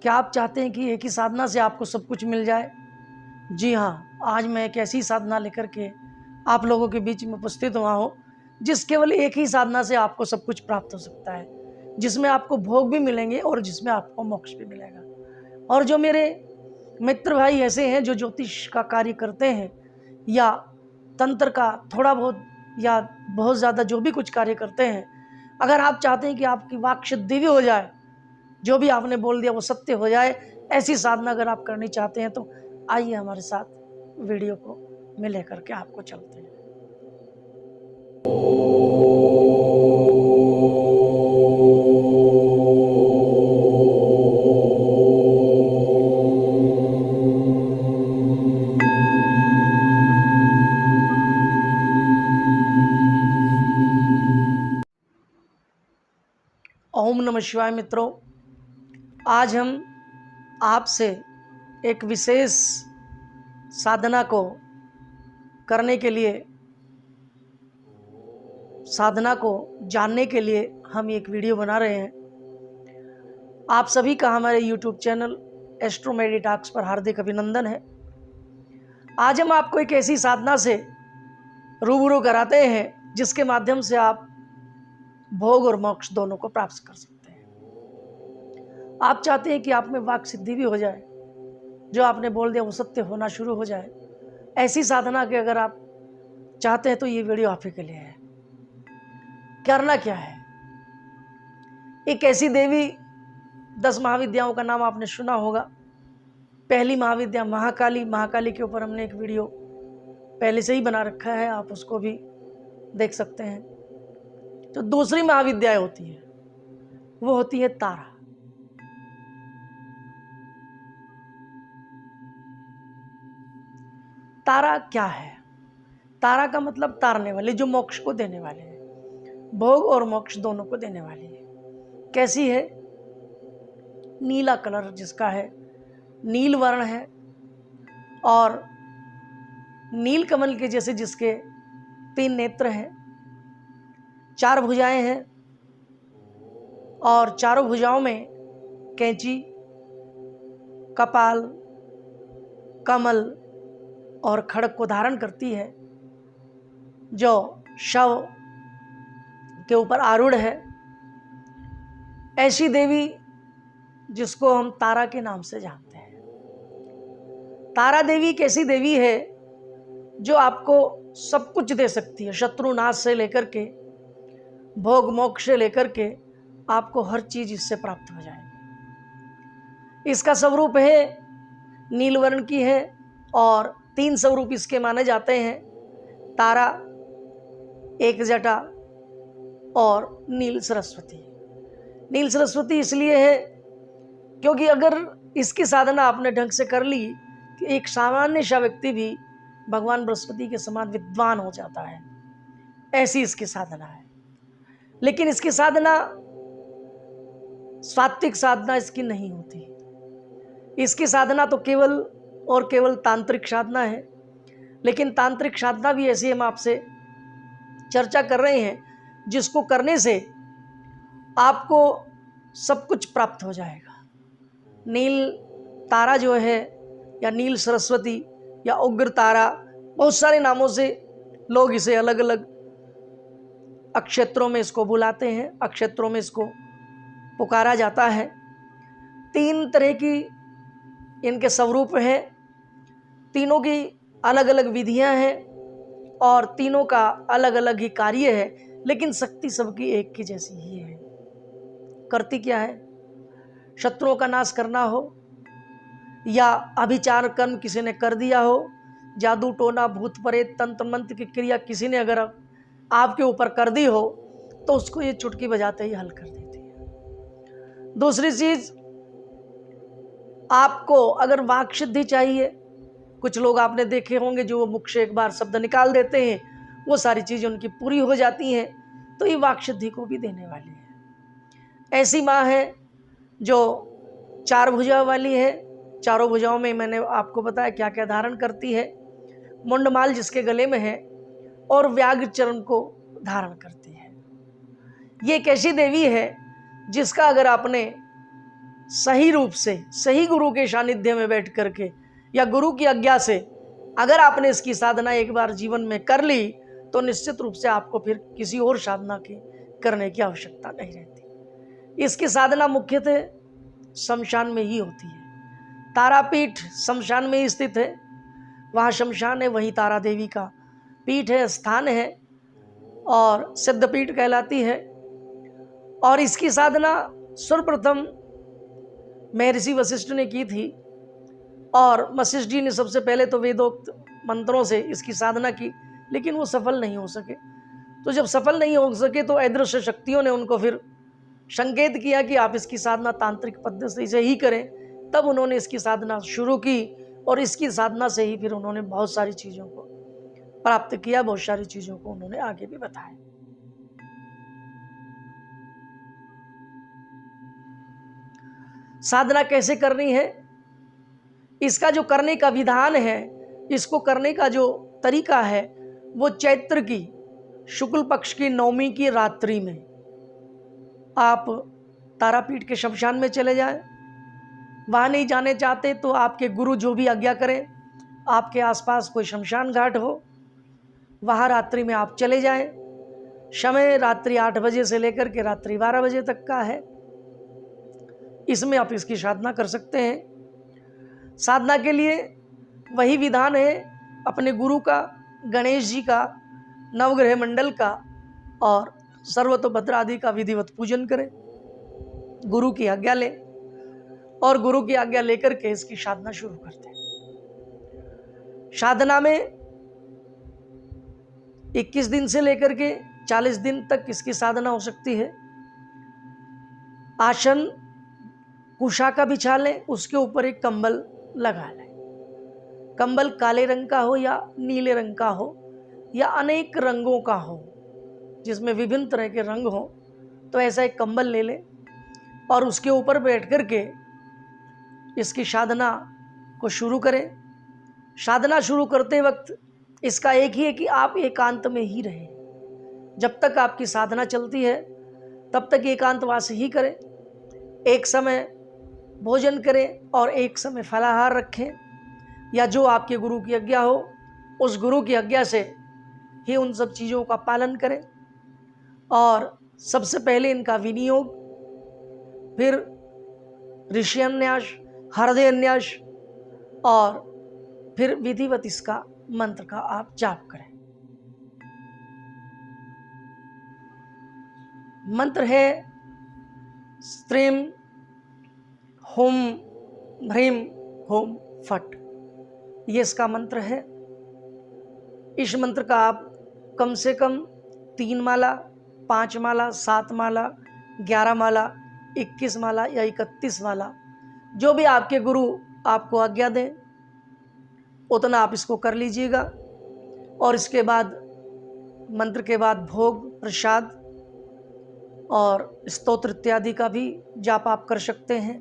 क्या आप चाहते हैं कि एक ही साधना से आपको सब कुछ मिल जाए? जी हाँ, आज मैं एक ऐसी साधना लेकर के आप लोगों के बीच में उपस्थित हुआ हूँ जिस केवल एक ही साधना से आपको सब कुछ प्राप्त हो सकता है, जिसमें आपको भोग भी मिलेंगे और जिसमें आपको मोक्ष भी मिलेगा। और जो मेरे मित्र भाई ऐसे हैं जो ज्योतिष का कार्य करते हैं या तंत्र का थोड़ा बहुत या बहुत ज़्यादा जो भी कुछ कार्य करते हैं, अगर आप चाहते हैं कि आपकी वाक शुद्धि भी हो जाए, जो भी आपने बोल दिया वो सत्य हो जाए, ऐसी साधना अगर आप करनी चाहते हैं तो आइए हमारे साथ वीडियो को में लेकर के आपको चलते हैं। ओम नमः शिवाय। मित्रों, आज हम आपसे एक विशेष साधना को करने के लिए, साधना को जानने के लिए हम एक वीडियो बना रहे हैं। आप सभी का हमारे YouTube चैनल एस्ट्रो मेडिटॉक्स पर हार्दिक अभिनंदन है। आज हम आपको एक ऐसी साधना से रूबरू कराते हैं जिसके माध्यम से आप भोग और मोक्ष दोनों को प्राप्त कर सकते हैं। आप चाहते हैं कि आप में वाक सिद्धि भी हो जाए, जो आपने बोल दिया वो सत्य होना शुरू हो जाए, ऐसी साधना के अगर आप चाहते हैं तो ये वीडियो आप ही के लिए है। करना क्या है? एक ऐसी देवी, 10 महाविद्याओं का नाम आपने सुना होगा। पहली महाविद्या महाकाली, महाकाली के ऊपर हमने एक वीडियो पहले से ही बना रखा है, आप उसको भी देख सकते हैं। तो दूसरी महाविद्या होती है, वो होती है तारा। तारा क्या है? तारा का मतलब तारने वाले, जो मोक्ष को देने वाले हैं, भोग और मोक्ष दोनों को देने वाली है। कैसी है? नीला कलर जिसका है, नील वर्ण है और नील कमल के जैसे जिसके 3 नेत्र हैं, 4 भुजाएं हैं और चारों भुजाओं में कैंची, कपाल, कमल और खड़ग को धारण करती है, जो शव के ऊपर आरूढ़ है। ऐसी देवी जिसको हम तारा के नाम से जानते हैं। तारा देवी एक ऐसी देवी है जो आपको सब कुछ दे सकती है, शत्रु नाश से लेकर के भोग मोक्ष से लेकर के आपको हर चीज इससे प्राप्त हो जाएगी। इसका स्वरूप है नीलवर्ण की है और 3 स्वरूप इसके माने जाते हैं: तारा, एक जटा और नील सरस्वती। नील सरस्वती इसलिए है क्योंकि अगर इसकी साधना आपने ढंग से कर ली कि एक सामान्य सा व्यक्ति भी भगवान बृहस्पति के समान विद्वान हो जाता है, ऐसी इसकी साधना है। लेकिन इसकी साधना सात्विक साधना इसकी नहीं होती। इसकी साधना तो केवल और केवल तांत्रिक साधना है। लेकिन तांत्रिक साधना भी ऐसी हम आपसे चर्चा कर रहे हैं जिसको करने से आपको सब कुछ प्राप्त हो जाएगा। नील तारा जो है, या नील सरस्वती या उग्र तारा, बहुत सारे नामों से लोग इसे अलग अलग अक्षेत्रों में इसको बुलाते हैं, अक्षेत्रों में इसको पुकारा जाता है। 3 तरह की इनके स्वरूप हैं, तीनों की अलग अलग विधियां हैं और तीनों का अलग अलग ही कार्य है, लेकिन शक्ति सबकी एक की जैसी ही है। करती क्या है? शत्रुओं का नाश करना हो या अभिचार कर्म किसी ने कर दिया हो, जादू टोना भूत प्रेत तंत्र मंत्र की क्रिया किसी ने अगर आपके ऊपर कर दी हो तो उसको ये चुटकी बजाते ही हल कर देती है। दूसरी चीज, आपको अगर वाक सिद्धि चाहिए, कुछ लोग आपने देखे होंगे जो वो मुख से एक बार शब्द निकाल देते हैं, वो सारी चीजें उनकी पूरी हो जाती हैं, तो ये वाक सिद्धि को भी देने वाली है। ऐसी माँ है जो 4 भुजा वाली है। चारों भुजाओं में मैंने आपको बताया क्या क्या धारण करती है। मुंडमाल जिसके गले में है और व्याघ्र चरण को धारण करती है। ये एक ऐसी देवी है जिसका अगर आपने सही रूप से, सही गुरु के सानिध्य में बैठ करके या गुरु की आज्ञा से अगर आपने इसकी साधना एक बार जीवन में कर ली तो निश्चित रूप से आपको फिर किसी और साधना की करने की आवश्यकता नहीं रहती। इसकी साधना मुख्यतः शमशान में ही होती है। तारापीठ शमशान में ही स्थित है। वहाँ शमशान है, वहीं तारा देवी का पीठ है, स्थान है और सिद्धपीठ कहलाती है। और इसकी साधना सर्वप्रथम महर्षि वशिष्ठ ने की थी और वशिष्ठ जी ने सबसे पहले तो वेदोक्त मंत्रों से इसकी साधना की, लेकिन वो सफल नहीं हो सके। तो जब सफल नहीं हो सके तो अदृश्य शक्तियों ने उनको फिर संकेत किया कि आप इसकी साधना तांत्रिक पद्धति से ही करें। तब उन्होंने इसकी साधना शुरू की और इसकी साधना से ही फिर उन्होंने बहुत सारी चीज़ों को प्राप्त किया, बहुत सारी चीज़ों को उन्होंने आगे भी बताया। साधना कैसे करनी है, इसका जो करने का विधान है, इसको करने का जो तरीका है, वो चैत्र की शुक्ल पक्ष की नवमी की रात्रि में आप तारापीठ के शमशान में चले जाएं। वहाँ नहीं जाने चाहते तो आपके गुरु जो भी आज्ञा करें, आपके आसपास कोई शमशान घाट हो, वहाँ रात्रि में आप चले जाएं। समय रात्रि 8 बजे से लेकर के रात्रि 12 बजे तक का है। इसमें आप इसकी साधना कर सकते हैं। साधना के लिए वही विधान है अपने गुरु का, गणेश जी का, नवग्रह मंडल का और सर्वतोभद्र आदि का विधिवत पूजन करें, गुरु की आज्ञा लें और गुरु की आज्ञा लेकर के इसकी साधना शुरू करते हैं। साधना में 21 दिन से लेकर के 40 दिन तक इसकी साधना हो सकती है। आसन कुशा का बिछा लें, उसके ऊपर एक कंबल लगा लें। कंबल काले रंग का हो या नीले रंग का हो या अनेक रंगों का हो, जिसमें विभिन्न तरह के रंग हो, तो ऐसा एक कंबल ले लें और उसके ऊपर बैठ कर के इसकी साधना को शुरू करें। साधना शुरू करते वक्त इसका एक ही है कि आप एकांत में ही रहें। जब तक आपकी साधना चलती है तब तक एकांतवास ही करें। एक समय भोजन करें और एक समय फलाहार रखें, या जो आपके गुरु की आज्ञा हो उस गुरु की आज्ञा से ही उन सब चीज़ों का पालन करें। और सबसे पहले इनका विनियोग, फिर ऋषि अन्यास, हृदय अन्यास और फिर विधिवत इसका मंत्र का आप जाप करें। मंत्र है स्त्रीम हुम ह्रीम हुम फट, ये इसका मंत्र है। इस मंत्र का आप कम से कम 3 माला, 5 माला, 7 माला, 11 माला, 21 माला या 31 माला, जो भी आपके गुरु आपको आज्ञा दें उतना आप इसको कर लीजिएगा। और इसके बाद मंत्र के बाद भोग, प्रसाद और स्तोत्र इत्यादि का भी जाप आप कर सकते हैं,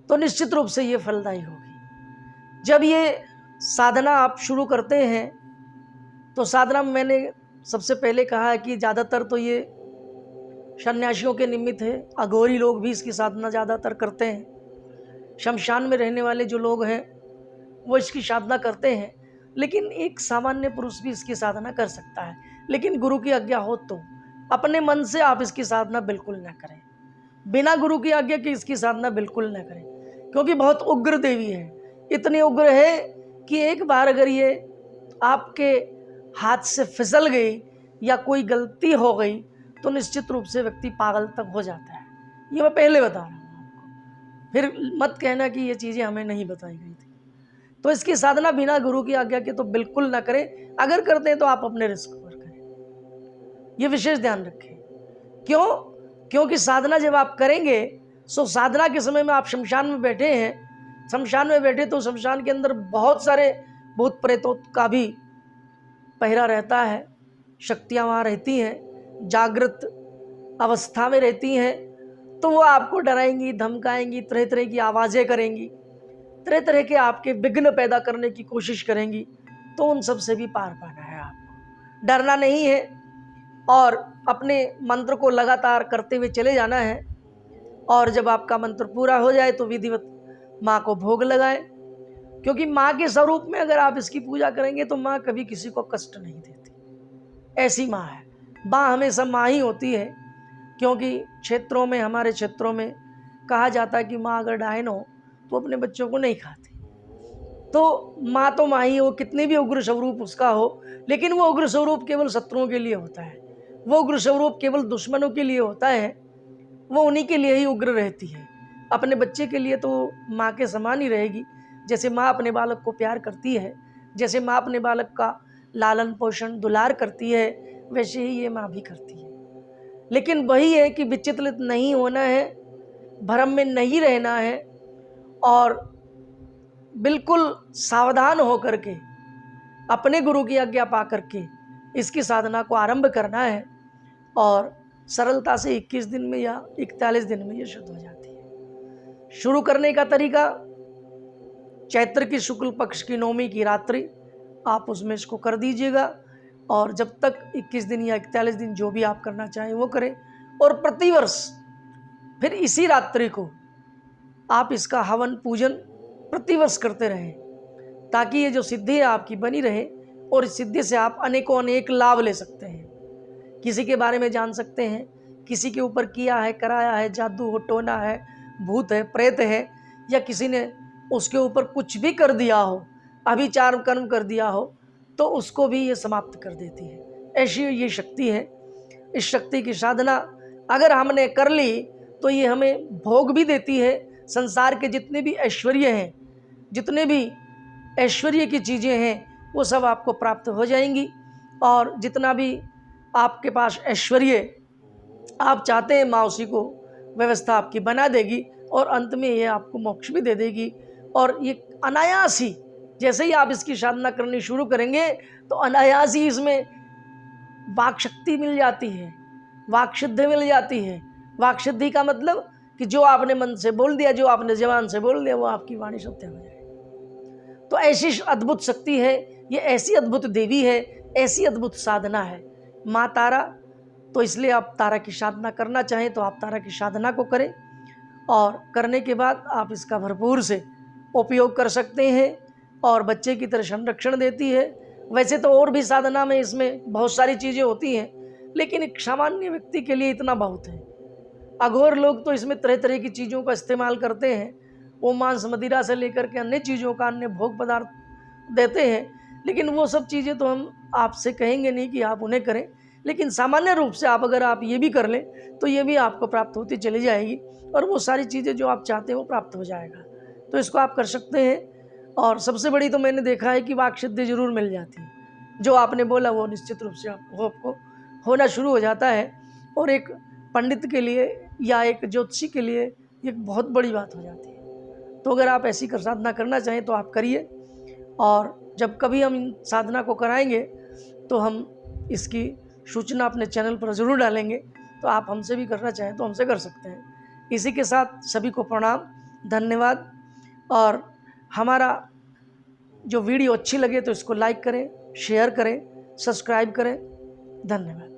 तो निश्चित रूप से ये फलदायी होगी। जब ये साधना आप शुरू करते हैं तो साधना में मैंने सबसे पहले कहा है कि ज़्यादातर तो ये सन्यासियों के निमित्त है। अघोरी लोग भी इसकी साधना ज़्यादातर करते हैं। शमशान में रहने वाले जो लोग हैं वो इसकी साधना करते हैं, लेकिन एक सामान्य पुरुष भी इसकी साधना कर सकता है। लेकिन गुरु की आज्ञा हो तो अपने मन से आप इसकी साधना बिल्कुल न करें। बिना गुरु की आज्ञा की इसकी साधना बिल्कुल न करें, क्योंकि बहुत उग्र देवी है। इतनी उग्र है कि एक बार अगर ये आपके हाथ से फिसल गई या कोई गलती हो गई तो निश्चित रूप से व्यक्ति पागल तक हो जाता है। ये मैं पहले बता रहा हूँ आपको, फिर मत कहना कि ये चीज़ें हमें नहीं बताई गई थी। तो इसकी साधना बिना गुरु की आज्ञा के तो बिल्कुल ना करें। अगर करते हैं तो आप अपने रिस्क पर करें, ये विशेष ध्यान रखें। क्यों? क्योंकि साधना जब आप करेंगे सो साधना के समय में आप शमशान में बैठे हैं। शमशान में बैठे तो शमशान के अंदर बहुत सारे भूत प्रेतों का भी पहरा रहता है। शक्तियाँ वहाँ रहती हैं, जागृत अवस्था में रहती हैं, तो वो आपको डराएंगी, धमकाएंगी, तरह तरह की आवाज़ें करेंगी, तरह तरह के आपके विघ्न पैदा करने की कोशिश करेंगी। तो उन सब से भी पार पाना है, आपको डरना नहीं है और अपने मंत्र को लगातार करते हुए चले जाना है। और जब आपका मंत्र पूरा हो जाए तो विधिवत माँ को भोग लगाएं, क्योंकि माँ के स्वरूप में अगर आप इसकी पूजा करेंगे तो माँ कभी किसी को कष्ट नहीं देती। ऐसी माँ है, माँ हमेशा माँ ही होती है। क्योंकि क्षेत्रों में, हमारे क्षेत्रों में कहा जाता है कि माँ अगर डायन हो तो अपने बच्चों को नहीं खाती। तो माँ ही हो, कितनी भी उग्र स्वरूप उसका हो, लेकिन वो उग्र स्वरूप केवल शत्रुओं के लिए होता है, वो उग्र स्वरूप केवल दुश्मनों के लिए होता है, वो उन्हीं के लिए ही उग्र रहती है। अपने बच्चे के लिए तो माँ के समान ही रहेगी। जैसे माँ अपने बालक को प्यार करती है, जैसे माँ अपने बालक का लालन पोषण दुलार करती है, वैसे ही ये माँ भी करती है। लेकिन वही है कि विचलित नहीं होना है, भ्रम में नहीं रहना है, और बिल्कुल सावधान होकर के अपने गुरु की आज्ञा पा करके इसकी साधना को आरंभ करना है। और सरलता से 21 दिन में या 41 दिन में ये शुद्ध हो जाती है। शुरू करने का तरीका, चैत्र की शुक्ल पक्ष की नौमी की रात्रि आप उसमें इसको कर दीजिएगा, और जब तक 21 दिन या 41 दिन जो भी आप करना चाहें वो करें। और प्रतिवर्ष फिर इसी रात्रि को आप इसका हवन पूजन प्रतिवर्ष करते रहें, ताकि ये जो सिद्धि है आपकी बनी रहे, और इस सिद्धि से आप अनेकों अनेक लाभ ले सकते हैं। किसी के बारे में जान सकते हैं, किसी के ऊपर किया है, कराया है, जादू हो, टोना है, भूत है, प्रेत है, या किसी ने उसके ऊपर कुछ भी कर दिया हो, अभिचार कर्म कर दिया हो, तो उसको भी ये समाप्त कर देती है। ऐसी ये शक्ति है। इस शक्ति की साधना अगर हमने कर ली तो ये हमें भोग भी देती है। संसार के जितने भी ऐश्वर्य हैं, जितने भी ऐश्वर्य की चीज़ें हैं, वो सब आपको प्राप्त हो जाएंगी। और जितना भी आपके पास ऐश्वर्य आप चाहते हैं, माँ उसी को व्यवस्था आपकी बना देगी, और अंत में ये आपको मोक्ष भी दे देगी। और ये अनायास ही, जैसे ही आप इसकी साधना करनी शुरू करेंगे तो अनायास ही इसमें वाक शक्ति मिल जाती है, वाक सिद्धि मिल जाती है। वाक सिद्धि का मतलब कि जो आपने मन से बोल दिया, जो आपने जबान से बोल दिया, वो आपकी वाणी सत्य हो जाए। तो ऐसी अद्भुत शक्ति है ये, ऐसी अद्भुत देवी है, ऐसी अद्भुत साधना है माँ तारा। तो इसलिए आप तारा की साधना करना चाहें तो आप तारा की साधना को करें, और करने के बाद आप इसका भरपूर से उपयोग कर सकते हैं, और बच्चे की तरह संरक्षण देती है। वैसे तो और भी साधना में इसमें बहुत सारी चीज़ें होती हैं, लेकिन एक सामान्य व्यक्ति के लिए इतना बहुत है। अघोर लोग तो इसमें तरह तरह की चीज़ों का इस्तेमाल करते हैं, वो मांस मदिरा से लेकर के अन्य चीज़ों का, अन्य भोग पदार्थ देते हैं, लेकिन वो सब चीज़ें तो हम आपसे कहेंगे नहीं कि आप उन्हें करें। लेकिन सामान्य रूप से अगर आप ये भी कर लें तो ये भी आपको प्राप्त होती चली जाएगी, और वो सारी चीज़ें जो आप चाहते हैं वो प्राप्त हो जाएगा। तो इसको आप कर सकते हैं। और सबसे बड़ी तो मैंने देखा है कि वाक सिद्धि जरूर मिल जाती है, जो आपने बोला वो निश्चित रूप से आपको होना शुरू हो जाता है। और एक पंडित के लिए या एक ज्योतिषी के लिए एक बहुत बड़ी बात हो जाती है। तो अगर आप ऐसी साधना करना चाहें तो आप करिए, और जब कभी हम इन साधना को कराएंगे तो हम इसकी सूचना अपने चैनल पर ज़रूर डालेंगे। तो आप हमसे भी करना चाहें तो हमसे कर सकते हैं। इसी के साथ सभी को प्रणाम, धन्यवाद। और हमारा जो वीडियो अच्छी लगे तो इसको लाइक करें, शेयर करें, सब्सक्राइब करें। धन्यवाद।